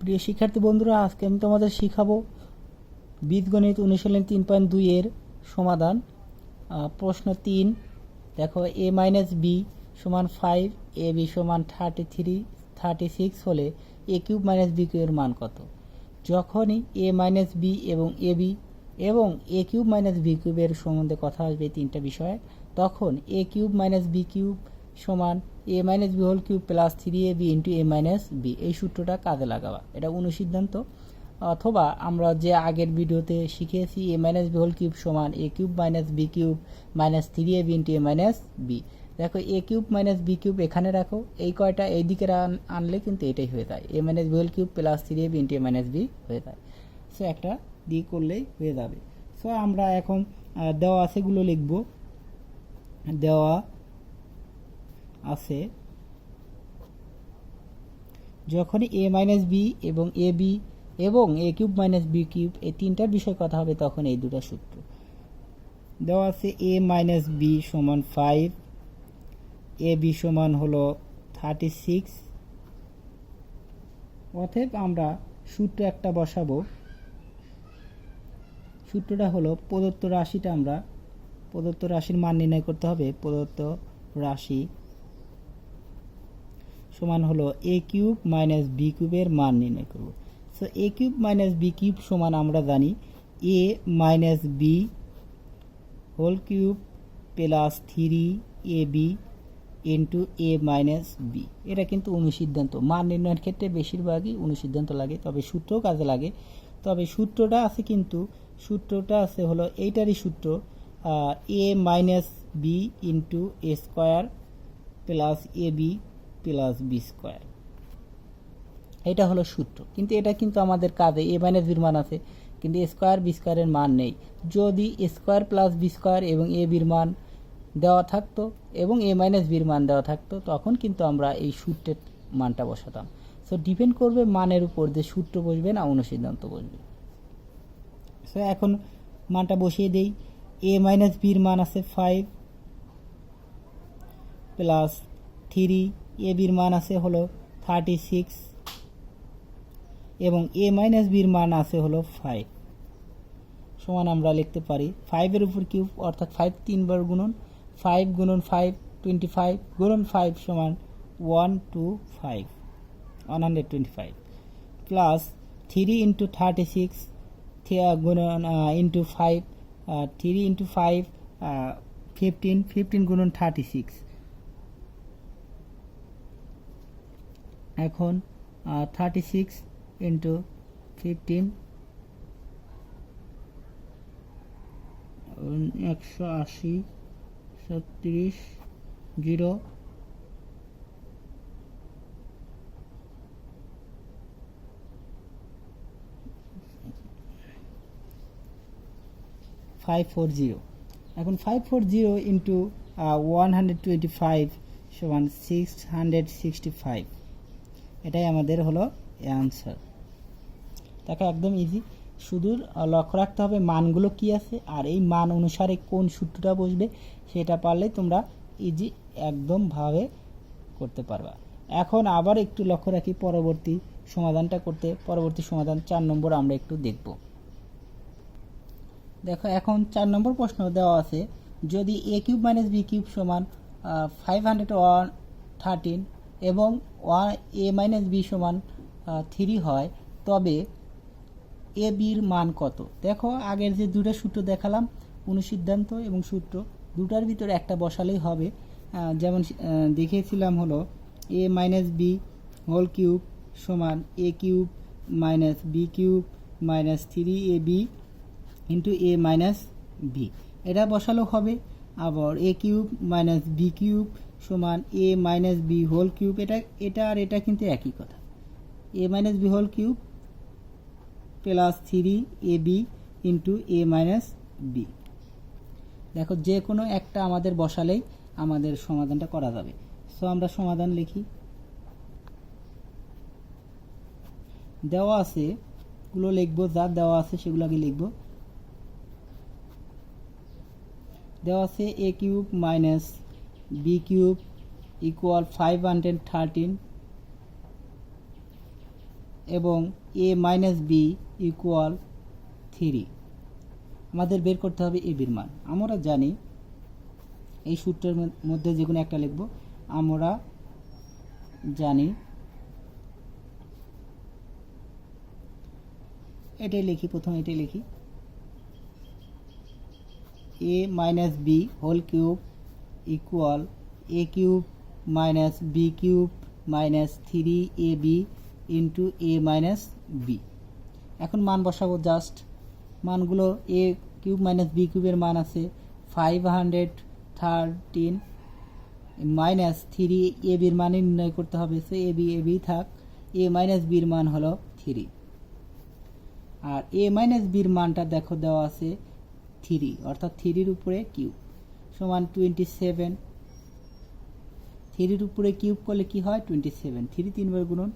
প্রিয় শিক্ষার্থী বন্ধুরা, আজকে আমি তোমাদের শিখাবো বীজগণিত অনুশীলনী 3.2 এর সমাধান। প্রশ্ন 3 দেখো, a মাইনাস বি সমান 5, এ বি সমান 36 হলে এ কিউব মাইনাস বি কিউবের মান কত? যখনই এ মাইনাস বি এবং এ বি এবং এ কিউব মাইনাস বি কিউবের সম্বন্ধে কথা আসবে তিনটা বিষয়ে, তখন a cube minus b cube সমান a minus b whole cube plus 3ab into a minus b, এই সূত্রটা কাজে লাগাবা। এটা অনুসিদ্ধান্ত, অথবা আমরা যে আগের ভিডিওতে শিখেছি a minus b whole cube সমান a cube minus b cube minus 3ab into a minus b. দেখো, a cube minus b cube এখানে রাখো, এই কয়টা এই দিকে আনলে কিন্তু এটাই হয়ে যায়, a minus b whole cube plus 3ab into a minus b হয়ে যায়। সো একটা দিয়ে করলেই হয়ে যাবে। সো আমরা এখন দেওয়া আছে গুলো লিখব। দেওয়া আছে যখনই এ মাইনাস বি এবং এ বি এবং এ কিউব মাইনাস বি কিউব এই তিনটার বিষয়ে কথা হবে, তখন এই দুটো সূত্র দেওয়া আছে। এ মাইনাস বি সমান 5, এ বি সমান হলো 36। অতএব আমরা সূত্র একটা বসাবো। সূত্রটা হলো প্রদত্ত রাশিটা আমরা প্রদত্ত রাশির মান নির্ণয় করতে হবে। প্রদত্ত রাশি সমান হলো এ কিউব মাইনাস বি কিউবের মান নির্ণয় করব। So a cube minus b cube সমান আমরা জানি a minus b whole cube plus 3ab into a minus b. এটা কিন্তু অনুসিদ্ধান্ত, মান নির্ণয়ের ক্ষেত্রে বেশিরভাগই অনুসিদ্ধান্ত লাগে, তবে সূত্রও কাজে লাগে। তবে সূত্রটা আছে, কিন্তু সূত্রটা আছে হলো এইটারই সূত্র, এ মাইনাস বি ইন্টু এ স্কোয়ার প্লাস এ বি প্লাস বি স্কোয়ার। এটা হলো সূত্র, কিন্তু এটা কিন্তু আমাদের কাজে এ মাইনাস বির মান আছে, কিন্তু এ স্কোয়ার বি স্কোয়ারের মান নেই। যদি এ স্কোয়ার প্লাস বি স্কোয়ার এবং এ বির মান দেওয়া থাকতো এবং এ মাইনাস বির মান দেওয়া থাকতো, তখন কিন্তু আমরা এই সূত্রের মানটা বসাতাম। সো ডিপেন্ড করবে মানের উপর যে সূত্র বসবে না অনুসিদ্ধান্ত বসবে। সো এখন মানটা বসিয়ে দেই। এ মাইনাস বির মান আছে 5 প্লাস 3, এ বির মান আছে হলো 36 এবং এ মাইনাস বির মান আছে হলো 5 সমান আমরা লিখতে পারি 5 এর উপর কিউব, অর্থাৎ 5 তিনবার গুণন, 5 গুণন 5 25 গুণন 5 সমান 125 প্লাস 3 ইন্টু 36 গুণন ইন্টু 5, 3 ইন্টু 5 15 গুণন 36। এখন 36 ইন্টু 15 180 36 0 540। এখন 540 ইন্টু 125 সমান 665। এটাই আমাদের হলো অ্যান্সার। তাকে একদম ইজি, শুধু লক্ষ্য রাখতে হবে মানগুলো কি আছে আর এই মান অনুসারে কোন সূত্রটা বসবে, সেটা পারলে তোমরা ইজি একদমভাবে করতে পারবা। এখন আবার একটু লক্ষ্য রাখি পরবর্তী সমাধানটা করতে। পরবর্তী সমাধান 4 নম্বর আমরা একটু দেখব। দেখো, এখন 4 নম্বর প্রশ্ন দেওয়া আছে, যদি এ কিউব মাইনাস বি কিউব সমান 513 এবং এ মাইনাস বি সমান 3 হয়, তবে এ বির মান কত? দেখো, আগের যে দুটো সূত্র দেখালাম, অনুসিদ্ধান্ত এবং সূত্র, দুটার ভিতরে একটা বসালেই হবে। যেমন দেখিয়েছিলাম হলো a minus b whole cube সমান a cube minus b cube minus 3ab into a minus b, এটা বসালেও হবে। আবার a cube minus b cube সমান a minus b whole cube, এটা আর এটা কিন্তু একই কথা, a minus b whole cube plus 3ab into a minus b. দেখো, যে কোনো একটা আমাদের বসালেই আমাদের সমাধানটা করা যাবে। সো আমরা সমাধান লিখি। দেওয়া আছে গুলো লিখবো, যা দেওয়া আছে সেগুলো আগে লিখবো। দেওয়া আছে a cube minus b cube equal 513 এবং এ মাইনাস বি ইকুয়াল 3। আমাদের বের করতে হবে এ বির মান। আমরা জানি এই সূত্রের মধ্যে যে কোনো একটা লিখব। আমরা জানি এটাই লিখি, প্রথমে এটাই লিখি, a minus b whole cube equal a cube minus b cube minus 3ab into a minus b. এখন মান বসাবো, জাস্ট মানগুলো এ কিউব মাইনাস বি কিউবের মান আছে 513 মাইনাস 3 এ বির মান নির্ণয় করতে হবে। সো এ বি থাক, এ মাইনাস বির মান হলো 3, আর এ মাইনাস বির মানটা দেখো দেওয়া আছে 3, অর্থাৎ 3-র উপরে কিউব সমান 27। 3-র উপরে কিউব করলে কি হয় 27, 3 3বার গুণন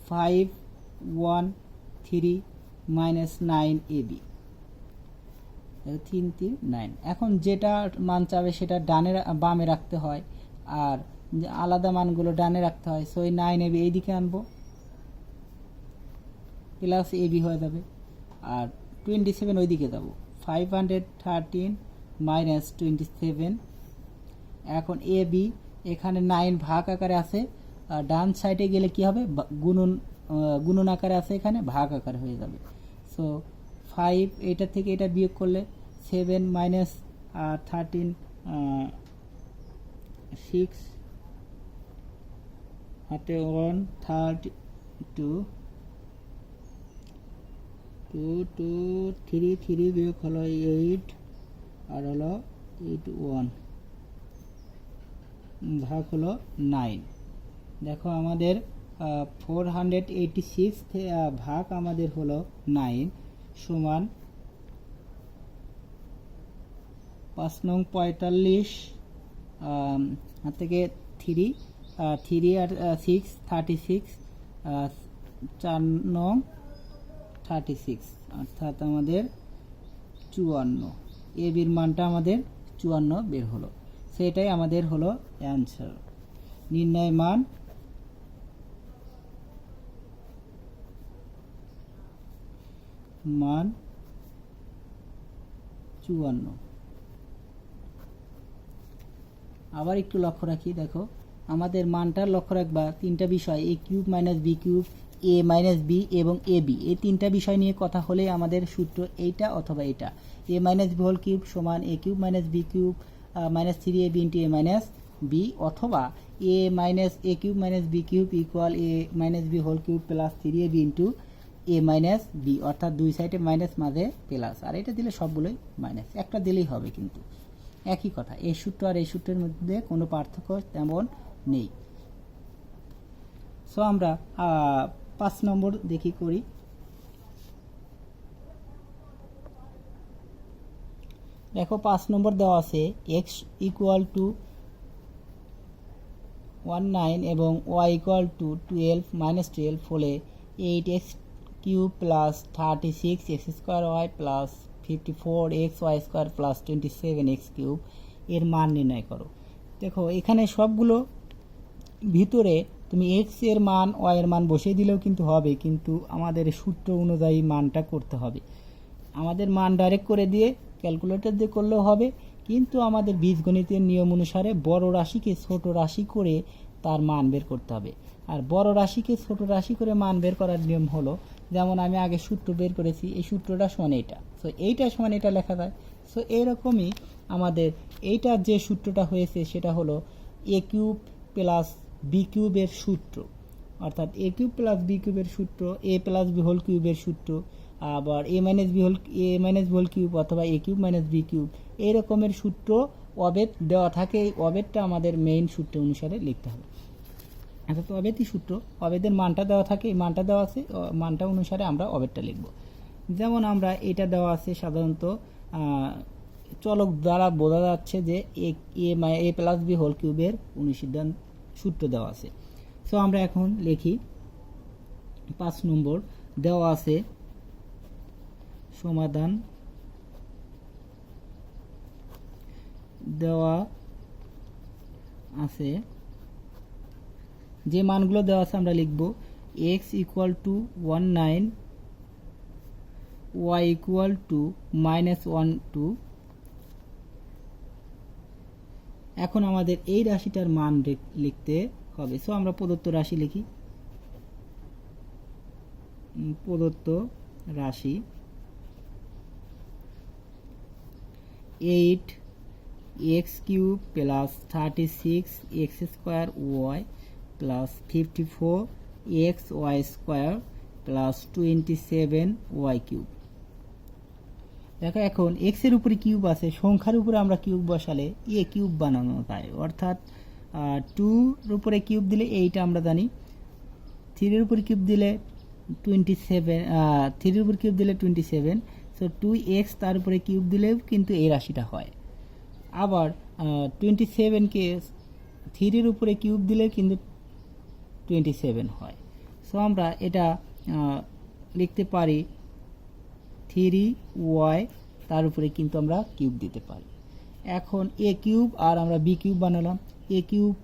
513 মাইনাস 9ab, 3 3 9। এখন যেটা মান চাবে সেটা ডানে বামে রাখতে হয়, আর আলাদা মানগুলো ডানে রাখতে হয়। সো এই 9ab এইদিকে আনবো, প্লাস এবি হয়ে যাবে, আর 27 ওইদিকে যাব, 513 মাইনাস 27। এখন এ বি এখানে 9 ভাগ আকারে আছে, আর ডান সাইডে গেলে কি হবে গুণন আকারে আছে, এখানে ভাগ আকারে হয়ে যাবে। সো 5 এটা থেকে এটা বিয়োগ করলে 7 মাইনাস 13 6 হাতে 1 32 2 2 3 3 বিয়োগ হলো 8 আর হলো 8 1 ভাগ হলো 9। দেখো আমাদের 486 ভাগ আমাদের হলো 9 সমান 5 নং 45 হাত থেকে 3 আর 6 36 4 নং 36, অর্থাৎ আমাদের 54। এ বির মানটা আমাদের 54 বের হলো, সেটাই আমাদের হলো অ্যান্সার। নির্ণয় মান মান 54। আবার একটু লক্ষ্য রাখি, দেখো আমাদের মানটা লক্ষ্য রাখবা, তিনটা বিষয় এ কিউব মাইনাস বি কিউব, এ মাইনাস বি এবং এ বি, এই তিনটা বিষয় নিয়ে কথা হলে আমাদের সূত্র এইটা অথবা এটা, a minus b whole cube সমান a cube minus b cube minus 3ab into a minus b, অথবা a minus a cube minus b cube equal a minus b whole cube plus 3ab into a minus b, অর্থাৎ দুই সাইডে minus মাঝে plus, আর এটা দিলে সবগুলোই minus, একটা দিলেই হবে, কিন্তু একই কথা। এই সূত্র আর এই সূত্রের মধ্যে কোনো পার্থক্য তেমন নেই। সো আমরা 5 নম্বর দেখি করি। দেখো 5 নম্বর দেওয়া আছে x ইকুয়াল টু 19 এবং y ইকুয়াল টু 12 মাইনাস 12 হলে 8x cube plus 36 x square y plus 54 x y square plus 27 x cube এর মান নির্ণয় করো। দেখো এখানে সবগুলো ভিতরে তুমি এক্স এর মান ওয়াই এর মান বসিয়ে দিলেও কিন্তু হবে, কিন্তু আমাদের সূত্র অনুযায়ী মানটা করতে হবে। আমাদের মান ডাইরেক্ট করে দিয়ে ক্যালকুলেটর দিয়ে করলেও হবে, কিন্তু আমাদের বীজগণিতের নিয়ম অনুসারে বড় রাশিকে ছোট রাশি করে তার মান বের করতে হবে। আর বড় রাশিকে ছোট রাশি করে মান বের করার নিয়ম হলো, যেমন আমি আগে সূত্র বের করেছি, এই সূত্রটা সমান এইটা, সো এইটা সমান এটা লেখা যায়। সো এইরকমই আমাদের এইটা যে সূত্রটা হয়েছে সেটা হলো এ কিউব প্লাস বি কিউবের সূত্র, অর্থাৎ এ কিউব প্লাস বি কিউবের সূত্র, এ প্লাস বি হোল কিউবের সূত্র, আবার এ মাইনাস বি হোল কিউব অথবা এ কিউব মাইনাস বি কিউব, এই রকমের সূত্র অবেদ দেওয়া থাকে। এই অবেদটা আমাদের মেইন সূত্র অনুসারে লিখতে হবে। অর্থাৎ অবেদই সূত্র, অবেদের মানটা দেওয়া থাকে, এই মানটা দেওয়া আছে, মানটা অনুসারে আমরা অবেদটা লিখব। যেমন আমরা এটা দেওয়া আছে সাধারণত চলক দ্বারা বোঝা যাচ্ছে যে এ প্লাস বি হোল কিউবের অনুসিদ্ধান্ত সূত্র দেওয়া আছে। সো আমরা এখন লিখি 5 নম্বর দেওয়া আছে সমাধান দেওয়া আছে, যে মানগুলো দেওয়া আছে আমরা লিখব x equal to 19, y equal to -1 2। এখন আমাদের এই রাশিটার মান লিখতে হবে। সো আমরা প্রদত্ত রাশি লিখি। প্রদত্ত রাশি 8x cube plus 36x square y plus 54x y square plus 27 y cube. দেখো এখন এক্স এর উপরে কিউব আছে, সংখ্যার উপরে আমরা কিউব বসালে এ কিউব বানানো যায়, অর্থাৎ 2 এর উপরে কিউব দিলে এইটা আমরা জানি, 3 এর উপরে কিউব দিলে 27, 3 এর উপরে কিউব দিলে 27। সো 2x তার উপরে কিউব দিলেও কিন্তু এই রাশিটা হয়। আবার 27কে 3 এর উপরে কিউব দিলে কিন্তু 27 হয়। সো আমরা এটা লিখতে পারি 3y, তার উপরে কিন্তু আমরা কিউব দিতে পারি। এখন এ কিউব আর আমরা বি কিউব বানালাম। এ কিউব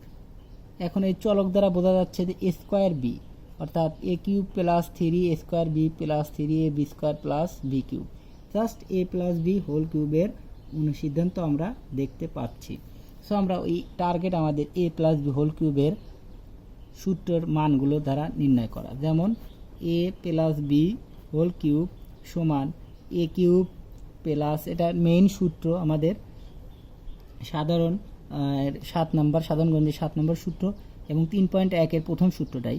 এখন এই চলক দ্বারা বোঝা যাচ্ছে যে এ স্কোয়ার বি, অর্থাৎ a cube plus 3 square b plus 3 b square plus b cube, just a plus b whole কিউবের অনুসিদ্ধান্ত আমরা দেখতে পাচ্ছি। সো আমরা ওই টার্গেট আমাদের এ প্লাস বি হোল কিউবের সূত্রের মানগুলো দ্বারা নির্ণয় করা, যেমন এ প্লাস বি হোল কিউব সমান এ কিউব প্লাস, এটা মেইন সূত্র আমাদের সাধারণ 7 নম্বর সাধারণ গণিতের 7 নম্বর সূত্র এবং 3.1 প্রথম সূত্রটাই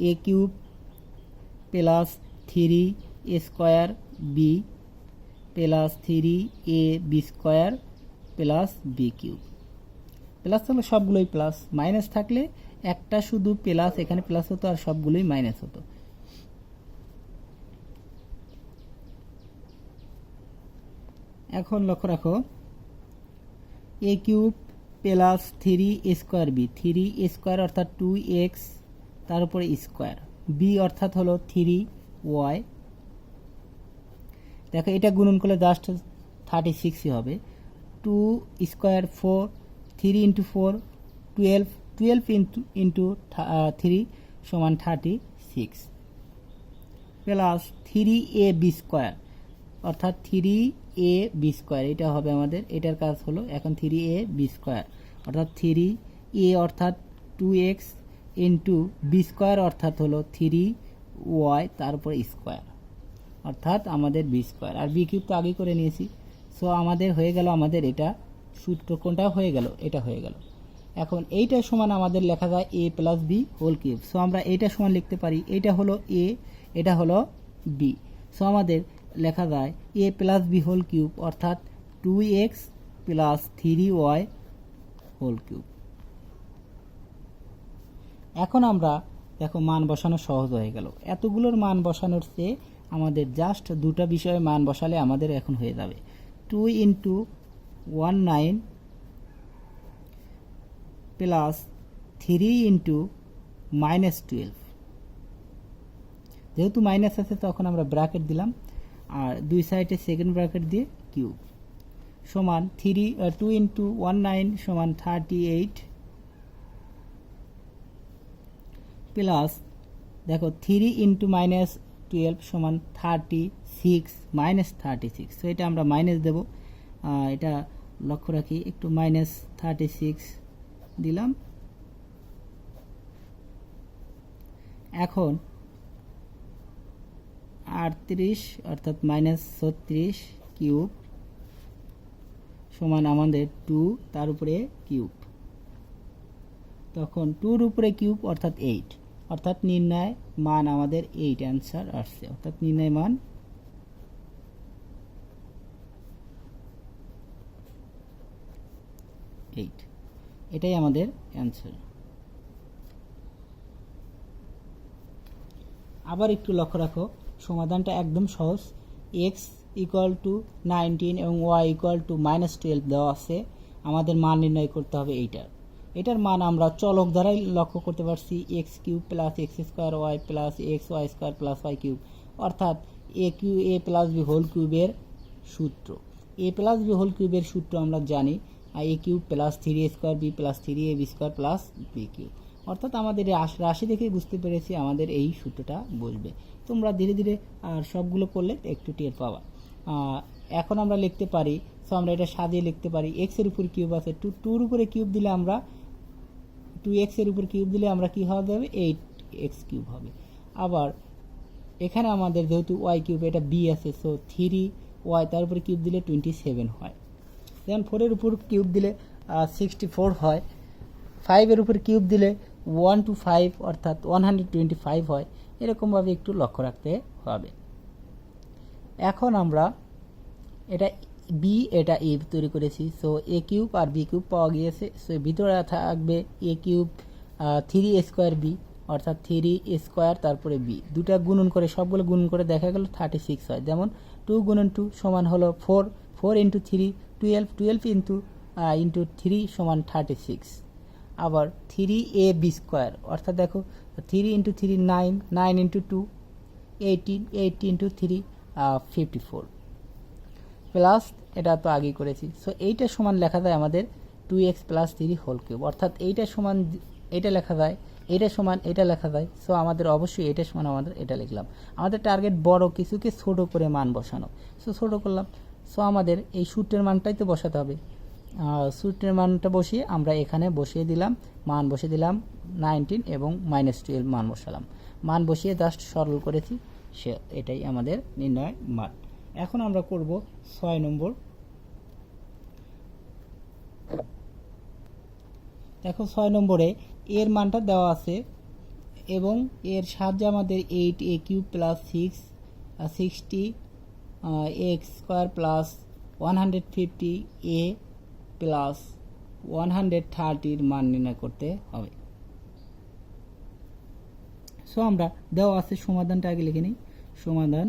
a cube plus 3 a square b plus 3 a b square plus b cube. Plus থাকলে সবগুলোই প্লাস, মাইনাস থাকলে একটা শুধু প্লাস এখানে প্লাস হতো আর সবগুলোই মাইনাস হতো। এখন লক্ষ্য রাখো a cube plus 3 square b, 3 square অর্থাৎ 2x তার উপরে স্কোয়ার, বি অর্থাৎ হলো 3y। দেখো এটা গুণন করলে জাস্ট 36ই হবে। 2 স্কোয়ার 4, 3 ইন্টু 4 12, 12 ইন্টু 3 সমান 36 প্লাস 3a বি স্কোয়ার অর্থাৎ 3a বি স্কোয়ার, এটা হবে আমাদের, এটার কাজ হলো এখন 3a বি স্কোয়ার অর্থাৎ 3a অর্থাৎ 2x ইন্টু বি স্কোয়ার অর্থাৎ হলো 3y তারপরে স্কোয়ার অর্থাৎ আমাদের বি স্কোয়ার, আর বি কিউব তো আগেই করে নিয়েছি। সো আমাদের হয়ে গেল, আমাদের এটা সূত্র কোনটা হয়ে গেল, এটা হয়ে গেল। এখন এইটা সমান আমাদের লেখা যায় a plus b whole cube. So আমরা এইটা সমান লিখতে পারি, এটা হলো এ, এটা হলো বি। সো আমাদের লেখা যায় a plus b whole cube অর্থাৎ 2x plus 3y whole cube. এখন আমরা দেখো মান বসানো সহজ হয়ে গেল, এতগুলোর মান বসানোর চেয়ে আমাদের জাস্ট দুটা বিষয়ে মান বসালে আমাদের এখন হয়ে যাবে 2 ইন্টু 19 প্লাস 3 ইন্টু -12, যেহেতু মাইনাস আছে তখন আমরা ব্র্যাকেট দিলাম আর দুই সাইডে সেকেন্ড ব্র্যাকেট দিয়ে কিউব সমান 2 ইন্টু 19 সমান 38 প্লাস দেখো 3 ইন্টু -12 সমান 36 -36। সো এটা আমরা মাইনাস দেব, এটা লক্ষ্য রাখি, একটু -36 দিলাম। এখন 38 অর্থাৎ -36 কিউব সমান আমাদের 2 তার উপরে কিউব, তখন 2 এর উপরে কিউব অর্থাৎ 8, অর্থাৎ নির্ণয় মান আমাদের 8 অ্যান্সার আসছে, অর্থাৎ নির্ণয় মান 8, এটাই আমাদের অ্যান্সার। আবার একটু লক্ষ্য রাখো, সমাধানটা একদম সহজ। x ইকুয়াল টু 19 এবং y ইকুয়াল টু -12 দেওয়া আছে, আমাদের মান নির্ণয় করতে হবে এটার মান আমরা চলক দ্বারাই লক্ষ্য করতে পারছি, x cube plus x square y plus x y square plus y cube, অর্থাৎ এ প্লাস বি হোল কিউবের সূত্র। এ প্লাস বি হোল কিউবের সূত্র আমরা জানি, a cube plus 3a square b plus 3ab square plus b cube, অর্থাৎ আমাদের রাশি দেখেই বুঝতে পেরেছি আমাদের এই সূত্রটা বসবে। তোমরা ধীরে ধীরে সবগুলো করলে একটু টের পাওয়া। এখন আমরা লিখতে পারি, সো আমরা এটা সাজিয়ে লিখতে পারি, এক্স এর উপর কিউব আছে, টুর উপরে কিউব দিলে আমরা 2x এর উপর কিউব দিলে আমরা কি হবে 8x কিউব হবে। আবার এখানে আমাদের যেহেতু y কিউব এটা b আছে, সো 3y তার উপরে কিউব দিলে 27 হয়। যেমন 4 এর উপর কিউব দিলে 64 হয়। 5 এর উপর কিউব দিলে 1 to 5 অর্থাৎ 125 হয়। এরকমভাবে একটু লক্ষ্য রাখতে হবে। এখন আমরা এটা b এটা a তৈরি করেছি, সো a কিউব আর b কিউব পাওয়া গিয়েছে। সো ভিতরে থাকবে a কিউব 3a² b অর্থাৎ 3 স্কোয়ার তারপরে b, দুটা গুণন করে সবগুলো গুণন করে দেখা গেল 36 হয়। যেমন 2 গুণন 2 সমান হলো 4, 4 ইন্টু 3 12, 12 ইন্টু 3 সমান 36। আবার 3ab² অর্থাৎ দেখো 3 ইন্টু 3 9, 9 ইন্টু 2 18, 18 ইন্টু 3 54 প্লাস এটা তো আগেই করেছি। সো এইটা সমান লেখা যায় আমাদের 2x প্লাস 3 হোল কিউব, অর্থাৎ এইটা সমান এটা লেখা যায়, এটা সমান এটা লেখা যায়। সো আমাদের অবশ্যই এটা সমান আমাদের এটা লিখলাম। আমাদের টার্গেট বড় কিছুকে ছোট করে মান বসানো, সো ছোট করলাম। সো আমাদের এই সূত্রের মানটাই তো বসাতে হবে। সূত্রের মানটা বসিয়ে আমরা এখানে বসিয়ে দিলাম, মান বসিয়ে দিলাম 19 এবং -12 মান বসালাম। মান বসিয়ে জাস্ট সরল করেছি, সে এটাই আমাদের নির্ণয় মান। এখন আমরা করব 6 নম্বর। দেখো 6 নম্বরে এর মানটা দেওয়া আছে এবং এর সাহায্যে আমাদের 8a³ plus 60x² plus 150a plus 130 মান নির্ণয় করতে হবে। সো আমরা দেওয়া আছে, সমাধানটা আগে লিখে নিই। সমাধান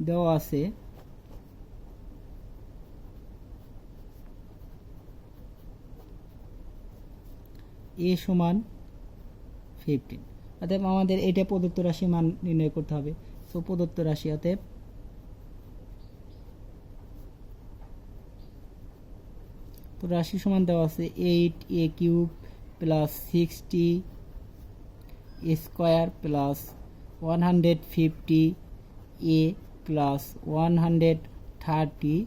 দেওয়া আছে a সমান 15, অতএব আমাদের এটা প্রদত্ত রাশি মান নির্ণয় করতে হবে। সো প্রদত্ত রাশি, অতএব তো রাশি সমান দেওয়া আছে 8a³ plus 60 plus 150a plus 130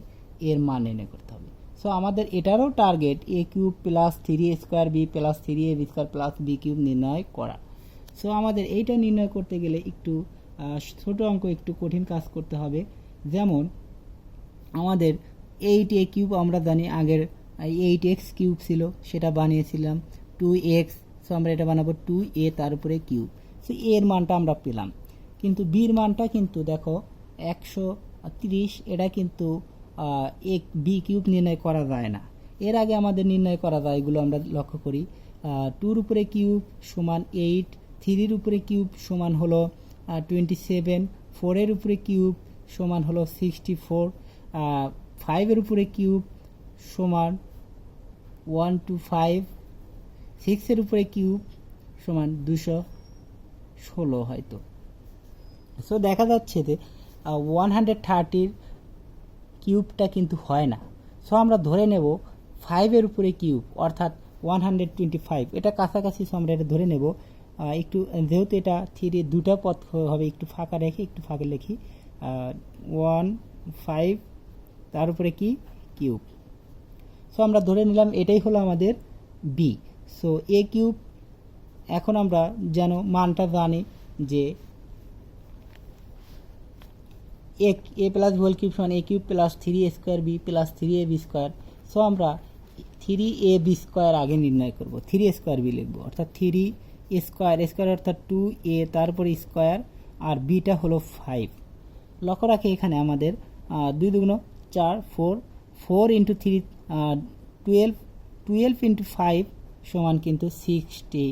এর মান নির্ণয় করতে হবে। সো আমাদের এটারও target a³ plus 3a² b plus 3ab² plus b³ নির্ণয় করা। সো আমাদের এইটা নির্ণয় করতে গেলে একটু ছোট অঙ্ক, একটু কঠিন কাজ করতে হবে। যেমন আমাদের 8a³ আমরা জানি আগের 8x³ ছিল, সেটা বানিয়েছিলাম 2x। সো আমরা এটা বানাবো 2a তার উপরে কিউব। সো এর মানটা আমরা পেলাম, কিন্তু বির মানটা কিন্তু দেখো 130, এটা কিন্তু b³ নির্ণয় করা যায় না। এর আগে আমাদের নির্ণয় করা যায়, এগুলো আমরা লক্ষ্য করি। 2 উপরে কিউব সমান 8, 3 উপরে কিউব সমান হলো 27, 4 এর উপরে কিউব সমান হলো 64, 5 এর উপরে কিউব সমান 125, 6 এর উপরে কিউব সমান 216 হয়তো। সো দেখা যাচ্ছে যে 130 কিউবটা কিন্তু হয় না। সো আমরা ধরে নেব 5 এর উপরে কিউব অর্থাৎ 125, এটা কাছাকাছি। সো আমরা এটা ধরে নেব। একটু যেহেতু এটা 3 দুটা পদ হবে, একটু ফাঁকা রেখে একটু ফাঁকা লিখি। 15 তার উপরে কি কিউব। সো আমরা ধরে নিলাম এটাই হলো আমাদের বি। সো a³ এখন আমরা যেন মানটা জানি যে a প্লাস হোল কিউব সমান a³ plus 3a² b plus 3ab²। So আমরা 3ab² আগে নির্ণয় করব, 3a² b লিখব, অর্থাৎ 3a² অর্থাৎ 2a তারপরে স্কোয়ার আর বিটা হলো 5। লক্ষ্য রাখে এখানে আমাদের 2 দুগুণ 4, 4 ইন্টু 3 12, 12 ইন্টু 5 সমান কিন্তু 60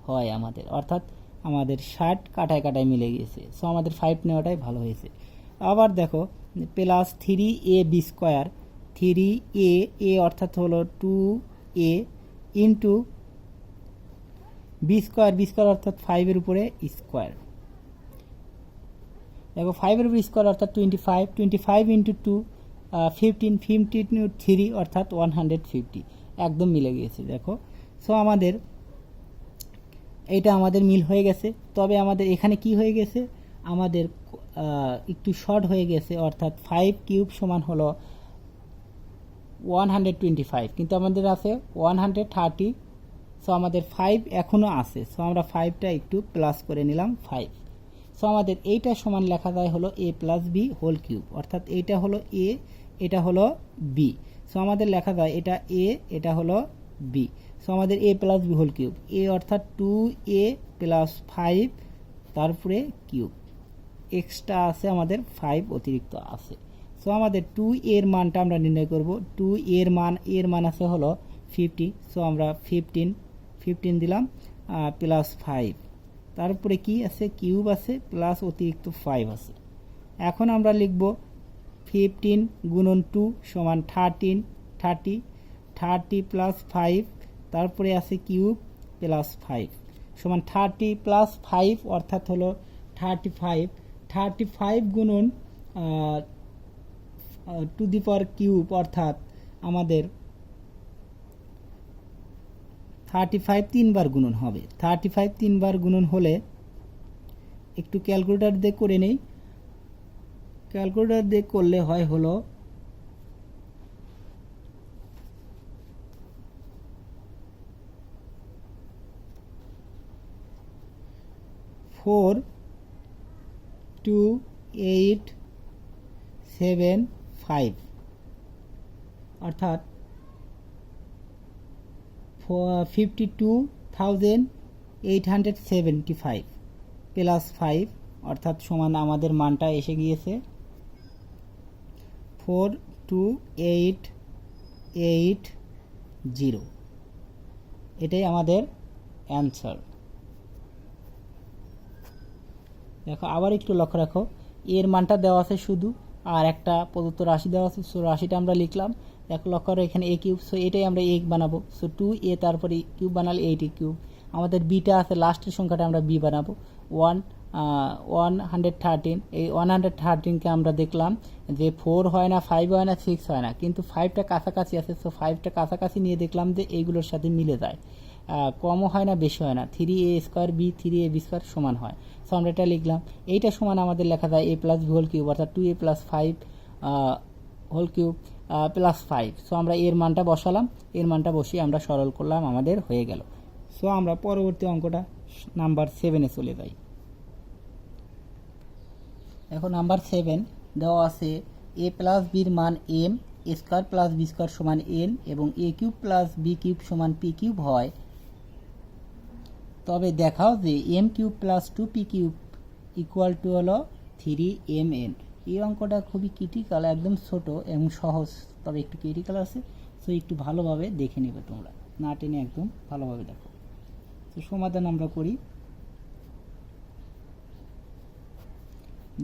হয় আমাদের, অর্থাৎ আমাদের 60 কাটায় কাটায় মিলে গিয়েছে। সো আমাদের 5 নেওয়াটাই ভালো হয়েছে। আবার দেখো প্লাস 3ab², 3a অর্থাৎ হলো 2a ইন্টু b² অর্থাৎ 5 এর উপরে স্কোয়ার। দেখো 5 এর উপরে স্কোয়ার অর্থাৎ 25, 25 ইন্টু 2 15, 15 3 অর্থাৎ 150, একদম মিলে গিয়েছে দেখো। সো আমাদের এটা আমাদের মিল হয়ে গেছে। তবে আমাদের এখানে কি হয়ে গেছে, আমাদের একটু শর্ট হয়ে গেছে, অর্থাৎ 5 কিউব সমান হলো 125, কিন্তু আমাদের আছে 130। সো আমাদের 5 এখনও আছে, সো আমরা 5টা একটু প্লাস করে নিলাম 5। সো আমাদের এইটা সমান লেখা যায় হলো a plus b whole cube, অর্থাৎ এইটা হলো a, এটা হলো b। সো আমাদের লেখা যায় এটা a, এটা হলো b। সো আমাদের a plus b whole cube, a অর্থাৎ 2a প্লাস 5, তারপরে কিউব এক্সট্রা আছে, আমাদের 5 অতিরিক্ত আছে। সো আমাদের 2 এর মানটা আমরা নির্ণয় করব। 2 এর মান আছে হলো 50। সো আমরা 15 দিলাম প্লাস 5, তারপরে কি আছে, কিউব আছে প্লাস অতিরিক্ত 5 আছে। এখন আমরা লিখব 15 গুণন 2 সমান 30 প্লাস 5, তারপরে আছে কিউব প্লাস 5 সমান 30 প্লাস 5 অর্থাৎ হলো 35 গুণন টু দি পাওয়ার কিউব, অর্থাৎ আমাদের 35 তিনবার গুণন হবে। 35 তিনবার গুণন হলে একটু ক্যালকুলেটর দিয়ে করে নেই। ক্যালকুলেটর দিয়ে করলে হয় হলো 42875, অর্থাৎ 52,875 প্লাস 5, অর্থাৎ সমান আমাদের মানটা এসে গিয়েছে 42880। এটাই আমাদের অ্যান্সার। দেখো আবার একটু লক্ষ্য রাখো, এর মানটা দেওয়া আছে শুধু, আর একটা প্রদত্ত রাশি দেওয়া আছে। সো রাশিটা আমরা লিখলাম, দেখো লক্ষ্য করো এখানে এ কিউব, সো এটাই আমরা এ বানাবো। সো 2a তারপরে কিউব বানালে 8a কিউব। আমাদের বিটা আছে, লাস্টের সংখ্যাটা আমরা বি বানাবো 113। এই 113কে আমরা দেখলাম যে 4 হয় না, 5 হয় না, 6 হয় না, কিন্তু 5টা কাছাকাছি আছে। সো 5টা কাছাকাছি নিয়ে দেখলাম যে এইগুলোর সাথে মিলে যায়, কমও হয় না, বেশি হয় না। 3a² বি 3ab² সমান হয়। সো আমরা এটা লিখলাম। এইটা সমান আমাদের লেখা যায় a plus b whole cube, অর্থাৎ 2a plus 5 whole cube plus 5। So আমরা এর মানটা বসালাম, এর মানটা বসিয়ে আমরা সরল করলাম, আমাদের হয়ে গেল। সো আমরা পরবর্তী অঙ্কটা নাম্বার 7-এ চলে যাই। এখন নাম্বার 7 দেওয়া আছে a প্লাস বির মান m, a² প্লাস b² সমান n এবং a cube plus b cube সমান p কিউব হয়, তবে দেখাও যে m কিউব প্লাস 2p কিউব ইকুয়াল টু হলো 3mn। এই অঙ্কটা খুবই ক্রিটিক্যাল, একদম ছোট এবং সহজ, তবে একটু ক্রিটিক্যাল আছে। সো একটু ভালোভাবে দেখে নেবে, তোমরা না টেনে একদম ভালোভাবে দেখো। তো সমাধান আমরা করি।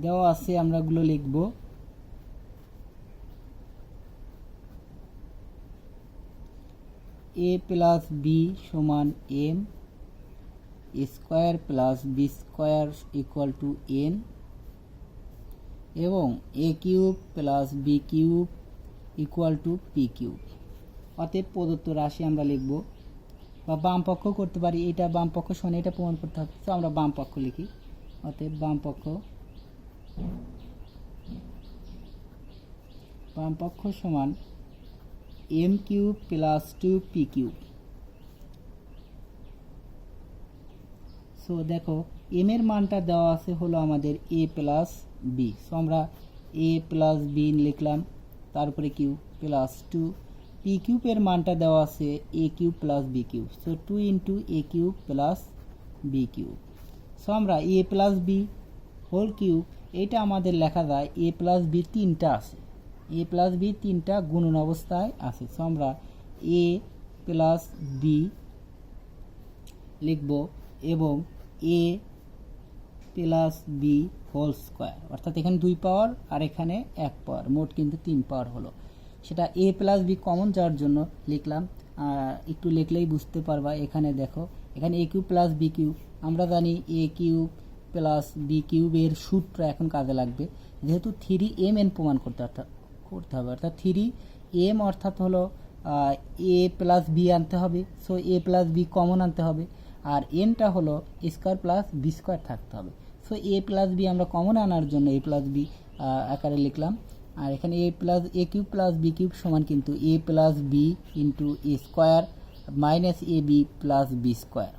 দেওয়া আছে, আমরা গুলো লিখব। a প্লাস বি সমান m, square plus b square equal to n এবং a cube plus b cube equal to p cube. অতএব প্রদত্ত রাশি আমরা লিখব, বা বাম পক্ষ করতে পারি, এটা বাম পক্ষ সমান এটা প্রমাণ করতে হবে। তো আমরা বাম পক্ষ লিখি। অতএব বাম পক্ষ সমান m কিউব প্লাস 2p কিউব। সো দেখো m এর মানটা দেওয়া আছে হলো আমাদের a প্লাস বি। সো আমরা a প্লাস বি লিখলাম, তারপরে কিউব প্লাস 2 পি কিউবের মানটা দেওয়া আছে a cube plus b cube. So 2 into a cube plus b cube. So আমরা a plus b whole cube, এটা আমাদের লেখা যায় a প্লাস বি তিনটা আছে, a প্লাস বি তিনটা গুণন অবস্থায় আছে। সো আমরা a প্লাস বি লিখব এবং a plus b whole square, অর্থাৎ এখানে 2 পাওয়ার আর এখানে 1 পাওয়ার, মোট কিন্তু 3 পাওয়ার হলো। সেটা a প্লাস বি কমন যাওয়ার জন্য লিখলাম, একটু লিখলেই বুঝতে পারবা। এখানে দেখো, এখানে a cube plus b cube, আমরা জানি a কিউব প্লাস বি কিউবের সূত্র এখন কাজে লাগবে, যেহেতু 3mn প্রমাণ করতে হবে, অর্থাৎ 3m অর্থাৎ হলো এ প্লাস বি আনতে হবে, so a plus B common আনতে হবে, আর এনটা হলো স্কোয়ার প্লাস বি স্কোয়ার থাকতে হবে। সো এ প্লাস বি আমরা কমন আনার জন্য এ প্লাস বি আকারে লিখলাম, আর এখানে এ প্লাস এ কিউব প্লাস বি কিউব সমান কিন্তু এ প্লাস বি ইন্টু এ স্কোয়ার মাইনাস এ বি প্লাস বি স্কোয়ার।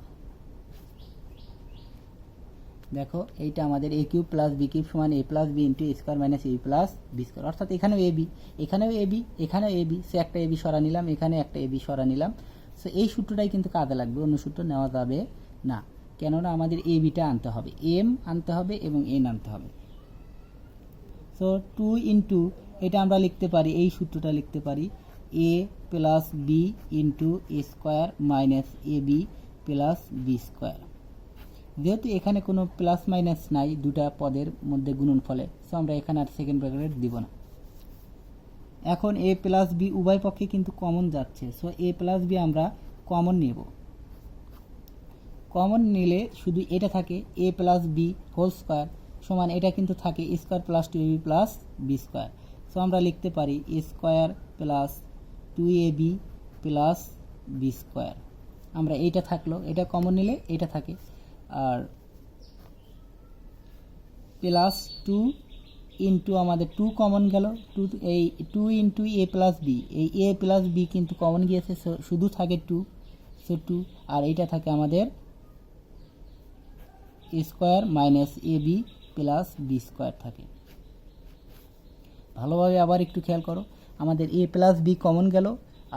দেখো এইটা আমাদের a cube plus b cube সমান এ প্লাস বি ইন্টু এ স্কোয়ার মাইনাস এ বি প্লাস বি স্কোয়ার, অর্থাৎ এখানেও এ বি, এখানেও এ বি, এখানেও এ বি, সে একটা এ বি সরা নিলাম, এখানে একটা এ বি সরা নিলাম। সো এই সূত্রটাই কিন্তু কাজে লাগবে, অন্য সূত্র নেওয়া যাবে না, কেননা আমাদের এ বিটা আনতে হবে, এম আনতে হবে এবং এন আনতে হবে। সো 2 ইন্টু এটা আমরা লিখতে পারি, এই সূত্রটা লিখতে পারি এ প্লাস বি ইন্টু এ স্কোয়ার মাইনাস এ বি প্লাস বি স্কোয়ার। যেহেতু এখানে কোনো প্লাস মাইনাস নাই দুটা পদের মধ্যে গুণন ফলে, সো আমরা এখানে আর সেকেন্ড ব্র্যাকেট দিব না। এখন এ প্লাস বি উভয় পক্ষে কিন্তু কমন যাচ্ছে, সো এ প্লাস বি আমরা কমন নেব। কমন নিলে শুধু এটা থাকে a plus b whole square সমান এটা কিন্তু থাকে square plus two a b plus b square. So আমরা লিখতে পারি a square plus two a b plus b square. আমরা এইটা থাকলো, এটা কমন নিলে এটা থাকে, আর প্লাস টু ইন্টু আমাদের টু কমন গেল, টু এই two into a plus b, এই এ প্লাস বি কিন্তু কমন গিয়েছে, শুধু থাকে টু, সো টু, আর এইটা থাকে আমাদের এ স্কোয়ার মাইনাস এ বি প্লাস বি স্কোয়ার থাকে। ভালোভাবে আবার একটু খেয়াল করো, আমাদের এ প্লাস বি কমন গেল,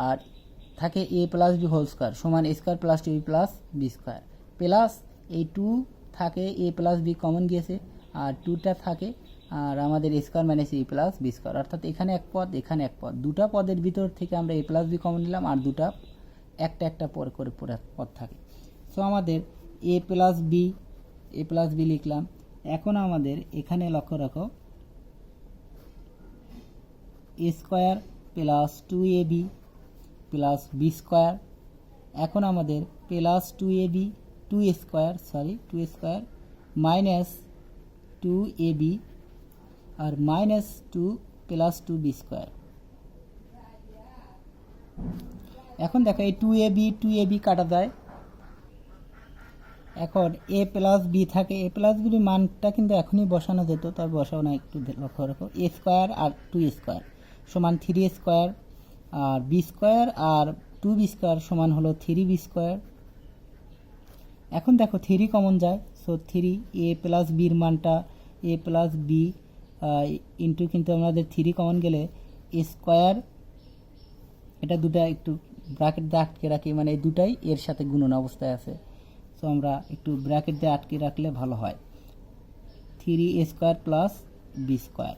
আর থাকে a plus b whole square সমান a square plus two b plus b square, plus এই টু থাকে এ প্লাস বি কমন গিয়েছে, আর টুটা থাকে, আর আমাদের এ স্কোয়ার মাইনাস এ প্লাস বি স্কোয়ার, অর্থাৎ এখানে এক পদ এখানে এক পদ, দুটা পদের ভিতর থেকে আমরা এ প্লাস বি কমন নিলাম, আর দুটা একটা একটা পর করে পদ থাকে। সো আমাদের এ প্লাস বি লিখলাম। এখন আমাদের এখানে লক্ষ্য রাখো a square plus two a b plus b square, এখন আমাদের plus two a b two square minus two a b আর minus two plus two b square. এখন দেখো এই টু এ বি কাটা যায়, এখন এ প্লাস বি থাকে, এ প্লাস বির মানটা কিন্তু এখনই বসানো যেত, তবে বসাও না, একটু লক্ষ্য রাখো a square R two square সমান থ্রি স্কোয়ার, আর বি স্কোয়ার আর টু বি স্কোয়ার সমান হলো থ্রি বি স্কোয়ার। এখন দেখো থ্রি কমন যায়, সো থ্রি এ প্লাস বির মানটা এ প্লাস বি ইন্টু কিন্তু আমাদের থ্রি কমন গেলে এ স্কোয়ার, এটা দুটা একটু ব্র্যাকেট দিয়ে আটকে রাখি, মানে এই দুটাই এর সাথে গুণন অবস্থায় আছে, সো আমরা একটু ব্র্যাকেট দিয়ে আটকে রাখলে ভালো হয়, থ্রি এ স্কোয়ার প্লাস বি স্কোয়ার।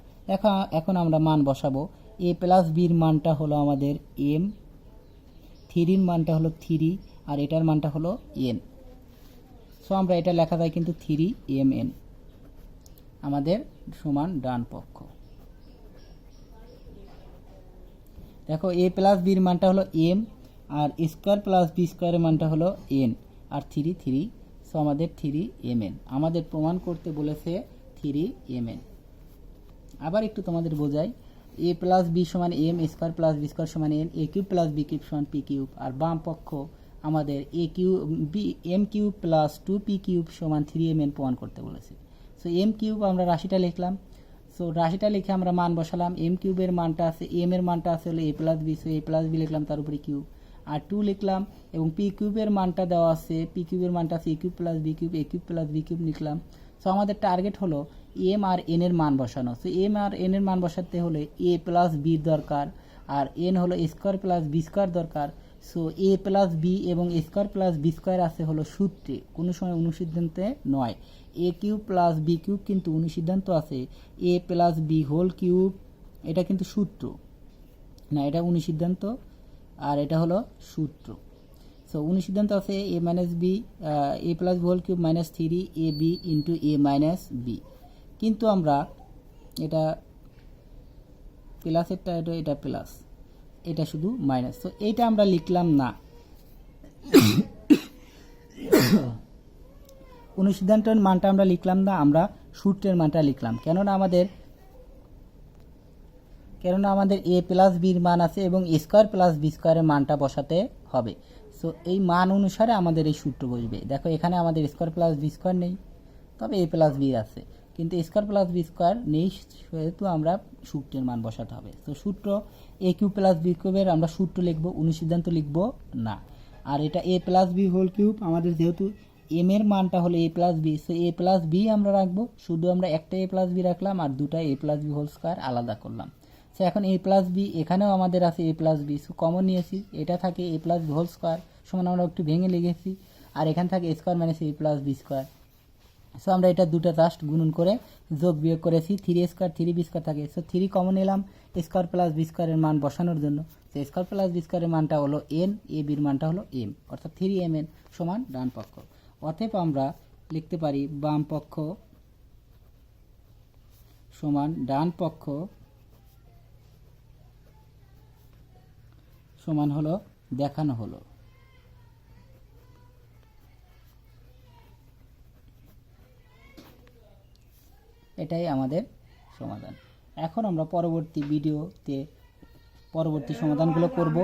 এখন আমরা মান বসাবো, এ প্লাস বির মানটা হলো আমাদের এম, থ্রির মানটা হলো থ্রি, আর এটার মানটা হলো এন, সো আমরা এটা লেখা যায় কিন্তু থ্রি এম এন আমাদের সমান ডান পক্ষ। দেখো এ প্লাস বির মানটা হলো এম, আর স্কোয়ার প্লাস বি স্কোয়ারের মানটা হলো এন, আর থ্রি, সো আমাদের থ্রি এম এন আমাদের প্রমাণ করতে বলেছে থ্রি এম এন। আবার একটু তোমাদের বোঝাই, এ প্লাস বি সমান m, square plus b square সমান n, a cube plus b cube সমান পি কিউব, আর বাম পক্ষ আমাদের a cube b m cube plus two p cube সমান থ্রি এম এন প্রমাণ করতে বলেছে। সো এম কিউব আমরা রাশিটা লিখলাম, সো রাশিটা লিখে আমরা মান বসালাম, এম কিউবের মানটা আছে, এম এর মানটা আছে হলো এ plus B, so a plus B লিখলাম তার উপরে কিউব, আর টু লিখলাম, এবং পি কিউবের মানটা দেওয়া আছে, পি কিউবের মানটা আছে a cube plus b cube, A cube plus b cube লিখলাম। সো আমাদের টার্গেট হলো এম আর এন এর মান বসানো, সো এম আর এন এর মান বসাতে হলে এ প্লাস বি দরকার, আর এন হলো স্কোয়ার প্লাস বি স্কোয়ার দরকার। সো এ প্লাস বি এবং স্কোয়ার প্লাস বি স্কোয়ার আছে হলো সূত্রে, কোনো সময় অনুসিদ্ধান্তে নয়। এ কিউব প্লাস বি কিউব কিন্তু অনুসিদ্ধান্ত আছে, এ প্লাস বি হোল কিউব এটা কিন্তু সূত্র না, এটা অনুসিদ্ধান্ত, আর এটা হলো সূত্র। সো অনুসিদ্ধান্ত আছে a minus b a plus b whole cube minus three a b into a minus b, কিন্তু আমরা এটা প্লাসেরটা এটা প্লাস, এটা শুধু মাইনাস, তো এইটা আমরা লিখলাম না, অনুসিদ্ধান্তের মানটা আমরা লিখলাম না, আমরা সূত্রের মানটা লিখলাম, কেননা আমাদের কেননা আমাদের এ প্লাস বির মান আছে এবং এ স্কোয়ার প্লাস বি স্কোয়ারের মানটা বসাতে হবে। সো এই মান অনুসারে আমাদের এই সূত্র বসবে। দেখো এখানে আমাদের স্কোয়ার প্লাস বি স্কোয়ার নেই, তবে এ প্লাস বি আছে, কিন্তু স্কোয়ার প্লাস বি স্কোয়ার নেই, সেহেতু আমরা সূত্রের মান বসাতে হবে। তো সূত্র এ কিউব প্লাস বি কিউবের আমরা সূত্র লিখবো, অনুসিদ্ধান্ত লিখবো না। আর এটা এ প্লাস বি হোল কিউব, আমাদের যেহেতু এম এর মানটা হলো এ plus B, so a plus b আমরা রাখবো, শুধু আমরা একটা এ প্লাস বি রাখলাম আর দুটা এ প্লাস বি হোল স্কোয়ার আলাদা করলাম। সো এখন এ প্লাস বি এখানেও আমাদের আছে এ প্লাস বি, সো কমন নিয়েছি, এটা থাকে a plus b whole square সমান আমরা একটু ভেঙে লিখেছি, আর এখান থাকে স্কোয়ার মাইনাস এ প্লাস বি স্কোয়ার। সো আমরা এটা দুটো জাস্ট গুণন করে যোগ বিয়োগ করেছি, 3a² 3b² থাকে, সো 3 কমন নিলাম স্কোয়ার প্লাস বি স্কোয়ারের মান বসানোর জন্য। সো স্কোয়ার প্লাস বি স্কোয়ারের মানটা হলো এন, এ বির মানটা হলো এম, অর্থাৎ 3mn সমান ডান পক্ষ। অতএব আমরা লিখতে পারি বাম পক্ষ সমান ডান পক্ষ সমান হলো দেখানো হলো। এটাই আমাদের সমাধান। এখন আমরা পরবর্তী ভিডিওতে পরবর্তী সমাধানগুলো করব।